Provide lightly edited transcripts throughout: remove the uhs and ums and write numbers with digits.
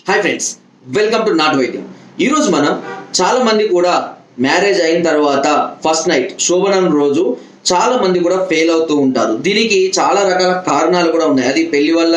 Hi friends, welcome to not వైద్యం. ఈరోజు మనం చాలా మంది కూడా మ్యారేజ్ అయిన తర్వాత ఫస్ట్ నైట్ శోభనం రోజు చాలా మంది కూడా ఫెయిల్ అవుతూ ఉంటారు. దీనికి చాలా రకాల కారణాలు కూడా ఉన్నాయి. అది పెళ్లి వల్ల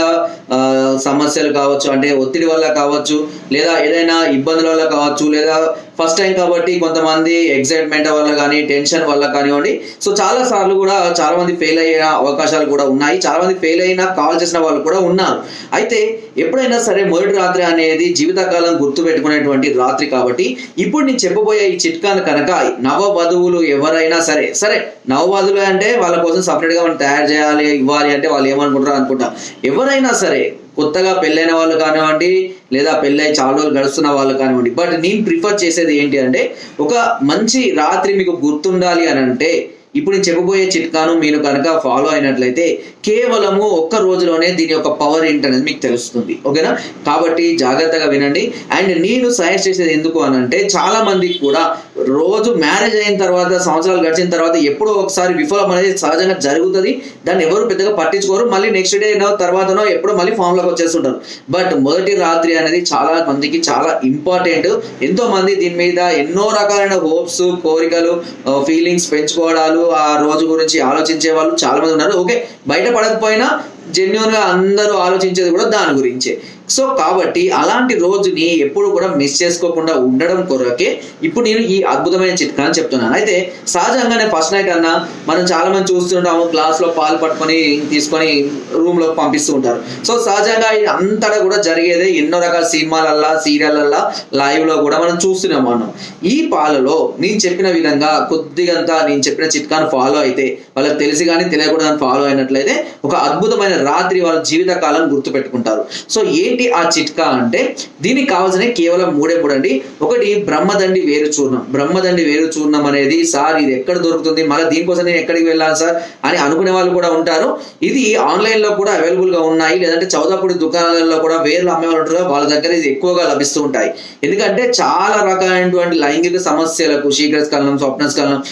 సమస్యలు కావచ్చు, అంటే ఒత్తిడి వల్ల కావచ్చు, లేదా ఏదైనా ఇబ్బందుల వల్ల కావచ్చు, లేదా ఫస్ట్ టైం కాబట్టి కొంతమంది ఎక్సైట్మెంట్ వల్ల కానీ టెన్షన్ వల్ల కానివ్వండి. సో చాలా సార్లు కూడా చాలా మంది ఫెయిల్ అయ్యే అవకాశాలు కూడా ఉన్నాయి. చాలా మంది ఫెయిల్ అయినా కాల్ చేసిన వాళ్ళు కూడా ఉన్నారు. అయితే ఎప్పుడైనా సరే మొదటి రాత్రి అనేది జీవితకాలం గుర్తు పెట్టుకునేటువంటి రాత్రి కాబట్టి ఇప్పుడు నేను చెప్పబోయే ఈ చిట్కాను కనుక నవ వధువులు ఎవరైనా సరే నవవధువులు అంటే వాళ్ళ కోసం సపరేట్ గా మనం తయారు చేయాలి, ఇవ్వాలి అంటే వాళ్ళు ఏమనుకుంటారు అనుకుంటా. ఎవరైనా సరే కొత్తగా పెళ్ళైన వాళ్ళు కానివ్వండి, లేదా పెళ్ళై చాలా రోజులు గడుస్తున్న వాళ్ళు కానివ్వండి, బట్ నేను ప్రిఫర్ చేసేది ఏంటి అంటే ఒక మంచి రాత్రి మీకు గుర్తుండాలి అని అంటే ఇప్పుడు నేను చెప్పబోయే చిట్కాను మీరు కనుక ఫాలో అయినట్లయితే కేవలము ఒక్క రోజులోనే దీని యొక్క పవర్ ఏంటనేది మీకు తెలుస్తుంది. ఓకేనా? కాబట్టి జాగ్రత్తగా వినండి. అండ్ నేను సజెస్ట్ చేసేది ఎందుకు అని అంటే చాలా మందికి కూడా రోజు మ్యారేజ్ అయిన తర్వాత సంవత్సరాలు గడిచిన తర్వాత ఎప్పుడో ఒకసారి విఫలం అనేది సహజంగా జరుగుతుంది. దాన్ని ఎవరు పెద్దగా పట్టించుకోరు. మళ్ళీ నెక్స్ట్ డే తర్వాతనో ఎప్పుడో మళ్ళీ ఫామ్లోకి వచ్చేస్తుంటారు. బట్ మొదటి రాత్రి అనేది చాలా మందికి చాలా ఇంపార్టెంట్. ఎంతో మంది దీని మీద ఎన్నో రకాలైన హోప్స్, కోరికలు, ఫీలింగ్స్ పెంచుకోవడాలు, ఆ రోజు గురించి ఆలోచించే వాళ్ళు చాలా మంది ఉన్నారు. ఓకే, బయట పడకపోయినా జెన్యున్ గా అందరూ ఆలోచించేది కూడా దాని గురించే. సో కాబట్టి అలాంటి రోజుని ఎప్పుడు కూడా మిస్ చేసుకోకుండా ఉండడం కొరకే ఇప్పుడు నేను ఈ అద్భుతమైన చిట్కాని చెప్తున్నాను. అయితే సహజంగానే ఫస్ట్ నైట్ అన్నా మనం చాలా మంది చూస్తుంటాము, క్లాస్ లో పాలు పట్టుకొని తీసుకొని రూమ్ లో పంపిస్తూ ఉంటారు. సో సహజంగా అంతటా కూడా జరిగేదే. ఎన్నో రకాల సినిమాలల్లా, సీరియల్లల్లా, లైవ్ లో కూడా మనం చూస్తున్నాం. మనం ఈ పాలలో నేను చెప్పిన విధంగా కొద్దిగంతా నేను చెప్పిన చిట్కాను ఫాలో అయితే, వాళ్ళకి తెలిసి కానీ తెలియకుండా ఫాలో అయినట్లయితే ఒక అద్భుతమైన రాత్రి వాళ్ళ జీవితకాలం గుర్తు పెట్టుకుంటారు. సో ఏంటి ఆ చిట్కా అంటే దీనికి కావాల్సిన కేవలం మూడే అండి. ఒకటి బ్రహ్మదండి వేరు చూర్ణం. బ్రహ్మదండి వేరు చూర్ణం అనేది సార్ ఇది ఎక్కడ దొరుకుతుంది, మళ్ళీ దీనికోసం నేను ఎక్కడికి వెళ్ళాలి సార్ అని అనుకునే వాళ్ళు కూడా ఉంటారు. ఇది ఆన్లైన్ లో కూడా అవైలబుల్ గా ఉన్నాయి, లేదంటే చౌదాపూడి దుకాణాలలో కూడా వేర్లు అమ్మేవాళ్ళు ఉంటారు, వాళ్ళ దగ్గర ఇది ఎక్కువగా లభిస్తూ ఉంటాయి. ఎందుకంటే చాలా రకాలైనటువంటి లైంగిక సమస్యలకు, శీఘ్రస్ఖలనం, స్వప్నస్ఖలనం,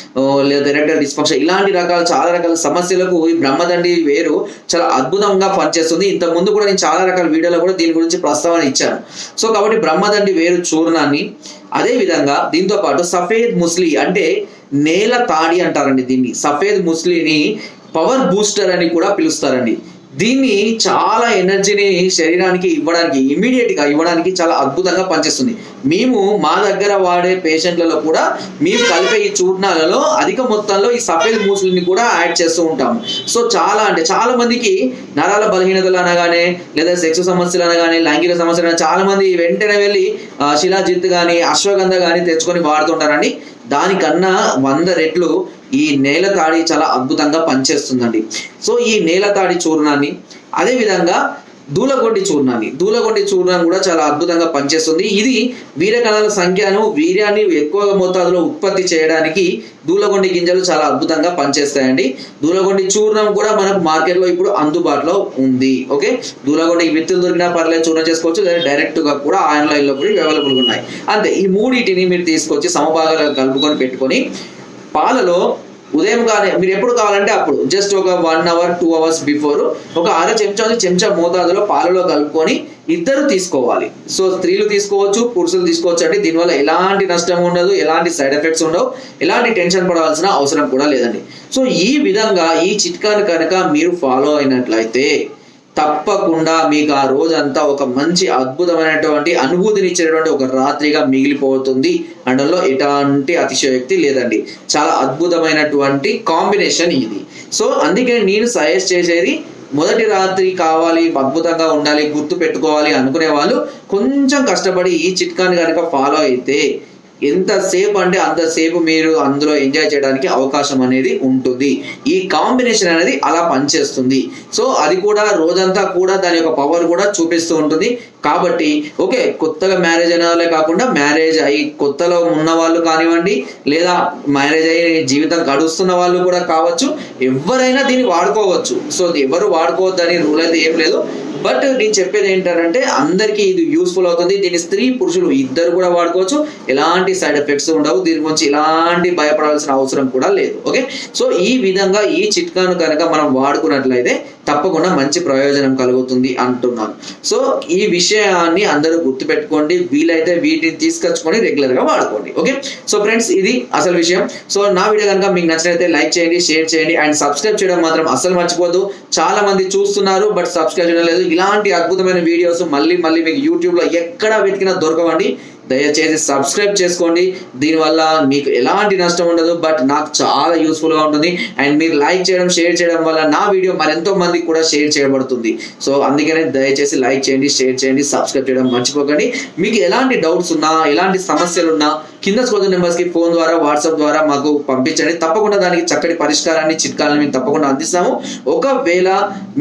లేదా ఎరెక్టైల్ డిస్ఫంక్షన్, ఇలాంటి చాలా రకాల సమస్యలకు ఈ బ్రహ్మదండి వేరు చాలా అద్భుతంగా పనిచేస్తుంది. ఇంతకు ముందు కూడా నేను చాలా రకాల వీడియోలో కూడా దీని గురించి ప్రస్తావన ఇచ్చాను. సో కాబట్టి బ్రహ్మదండి వేరు చూర్ణాన్ని, అదే విధంగా దీంతో పాటు సఫేద్ ముస్లి అంటే నేల తాడి అంటారండి. దీన్ని సఫేద్ ముస్లిని పవర్ బూస్టర్ అని కూడా పిలుస్తారండి. దీన్ని చాలా ఎనర్జీని శరీరానికి ఇవ్వడానికి, ఇమీడియట్ గా ఇవ్వడానికి చాలా అద్భుతంగా పనిచేస్తుంది. మేము మా దగ్గర వాడే పేషెంట్లలో కూడా మేము కలిపే ఈ చూర్ణాలలో అధిక మొత్తంలో ఈ సఫేద్ మూసుల్ని కూడా యాడ్ చేస్తూ ఉంటాము. సో చాలా మందికి నరాల బలహీనతలు అనగానే, లేదా సెక్స్ సమస్యలు అనగానే, లైంగిక సమస్యలు అనగానే చాలా మంది వెంటనే వెళ్ళి శిలాజిత్ కానీ అశ్వగంధ కానీ తెచ్చుకొని వాడుతుంటారండి. దానికన్నా 100 రెట్లు ఈ నేల తాడి చాలా అద్భుతంగా పనిచేస్తుందండి. సో ఈ నేల తాడి చూర్ణాన్ని, అదే విధంగా దూలగొండి చూర్ణం కూడా చాలా అద్భుతంగా పనిచేస్తుంది. ఇది వీర్యకణాల సంఖ్యను, వీర్యాన్ని ఎక్కువ మోతాదులో ఉత్పత్తి చేయడానికి దూలగొండి గింజలు చాలా అద్భుతంగా పనిచేస్తాయండి. దూలగొండి చూర్ణం కూడా మనకు మార్కెట్లో ఇప్పుడు అందుబాటులో ఉంది. ఓకే, దూలగొండి విత్తులు దొరికినా పర్లేదు, చూర్ణం చేసుకోవచ్చు, లేదా డైరెక్ట్ గా కూడా ఆన్లైన్ లో కూడా అవైలబుల్ ఉన్నాయి. అంతే, ఈ మూడింటిని మీరు తీసుకొచ్చి సమభాగాలుగా కలుపుకొని పెట్టుకొని పాలలో ఉదయం కానీ మీరు ఎప్పుడు కావాలంటే అప్పుడు జస్ట్ ఒక 1 అవర్ 2 అవర్స్ బిఫోర్ ఒక అర చెంచా మోతాదులో పాలలో కలుపుకొని ఇద్దరు తీసుకోవాలి. సో స్త్రీలు తీసుకోవచ్చు, పురుషులు తీసుకోవచ్చు అండి. దీనివల్ల ఎలాంటి నష్టం ఉండదు, ఎలాంటి సైడ్ ఎఫెక్ట్స్ ఉండవు, ఎలాంటి టెన్షన్ పడవలసిన అవసరం కూడా లేదండి. సో ఈ విధంగా ఈ చిట్కాను కనుక మీరు ఫాలో అయినట్లయితే తప్పకుండా మీకు ఆ రోజంతా ఒక మంచి అద్భుతమైనటువంటి అనుభూతినిచ్చేటువంటి ఒక రాత్రిగా మిగిలిపోతుంది అనడంలో ఎలాంటి అతిశయోక్తి లేదండి. చాలా అద్భుతమైనటువంటి కాంబినేషన్ ఇది. సో అందుకే నేను సజెస్ట్ చేసేది, మొదటి రాత్రి కావాలి, అద్భుతంగా ఉండాలి, గుర్తు పెట్టుకోవాలి అనుకునే వాళ్ళు కొంచెం కష్టపడి ఈ చిట్కాని కనుక ఫాలో అయితే ఎంతసేపు అంటే అంతసేపు మీరు అందులో ఎంజాయ్ చేయడానికి అవకాశం అనేది ఉంటుంది. ఈ కాంబినేషన్ అనేది అలా పనిచేస్తుంది. సో అది కూడా రోజంతా కూడా దాని యొక్క పవర్ కూడా చూపిస్తూ ఉంటుంది. కాబట్టి ఓకే, కొత్తగా మ్యారేజ్ అయిన వాళ్ళే కాకుండా మ్యారేజ్ అయ్యి కొత్తలో ఉన్న వాళ్ళు కానివ్వండి, లేదా మ్యారేజ్ అయ్యి జీవితం గడుస్తున్న వాళ్ళు కూడా కావచ్చు, ఎవరైనా దీన్ని వాడుకోవచ్చు. సో ఎవరు వాడుకోవద్దని రూల్ అయితే ఏం లేదు. బట్ నేను చెప్పేది ఏంటంటే అందరికీ ఇది యూస్ఫుల్ అవుతుంది. దీన్ని స్త్రీ పురుషులు ఇద్దరు కూడా వాడుకోవచ్చు, ఎలాంటి ఎలాంటి సైడ్ ఎఫెక్ట్స్ ఉండవు, దీని గురించి ఎలాంటి భయపడాల్సిన అవసరం కూడా లేదు. ఓకే, సో ఈ విధంగా ఈ చిట్కాను కనుక మనం వాడుకున్నట్లయితే తప్పకుండా మంచి ప్రయోజనం కలుగుతుంది అంటున్నాను. సో ఈ విషయాన్ని అందరూ గుర్తుపెట్టుకోండి, వీలైతే వీటిని తీసుకొచ్చుకొని రెగ్యులర్ గా వాడుకోండి. ఓకే, సో ఫ్రెండ్స్ ఇది అసలు విషయం. సో నా వీడియో కనుక మీకు నచ్చినట్లయితే లైక్ చేయండి, షేర్ చేయండి అండ్ సబ్స్క్రైబ్ చేయడం మాత్రం అస్సలు మర్చిపోద్దు. చాలా మంది చూస్తున్నారు బట్ సబ్స్క్రైబ్ చేయడం లేదు. ఇలాంటి అద్భుతమైన వీడియోస్ మళ్ళీ మీకు యూట్యూబ్ లో ఎక్కడ వెతికినా దొరకవండి. దయచేసి సబ్స్క్రైబ్ చేసుకోండి, దీనివల్ల మీకు ఎలాంటి నష్టం ఉండదు బట్ నాకు చాలా యూస్ఫుల్ గా ఉంటుంది. అండ్ మీరు లైక్ చేయడం షేర్ చేయడం వల్ల నా వీడియో మరెంతో మందికి కూడా షేర్ చేయబడుతుంది. సో అందుకనే దయచేసి లైక్ చేయండి, షేర్ చేయండి, సబ్స్క్రైబ్ చేయడం మర్చిపోకండి. మీకు ఎలాంటి డౌట్స్ ఉన్నా, ఎలాంటి సమస్యలు ఉన్నా కింద స్క్రోల్ నెంబర్స్ కి ఫోన్ ద్వారా వాట్సాప్ ద్వారా మాకు పంపించండి. తప్పకుండా దానికి చక్కటి పరిష్కారాన్ని చిట్కాలను మేము తప్పకుండా అందిస్తాము. ఒకవేళ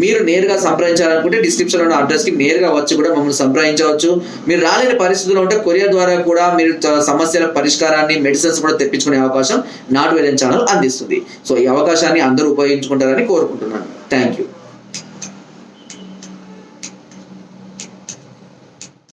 మీరు నేరుగా సంప్రదించాలనుకుంటే డిస్క్రిప్షన్ లో ఉన్న అడ్రస్ కి నేరుగా వచ్చి కూడా మమ్మల్ని సంప్రదించవచ్చు. మీరు రాలేని పరిస్థితుల్లో ఉంటే కొరియర్ ద్వారా కూడా మీరు సమస్యల పరిష్కారాన్ని, మెడిసిన్స్ కూడా తెప్పించుకునే అవకాశం నాటు వైద్యం ఛానల్ అందిస్తుంది. సో ఈ అవకాశాన్ని అందరూ ఉపయోగించుకుంటారని కోరుకుంటున్నాను. Thank you.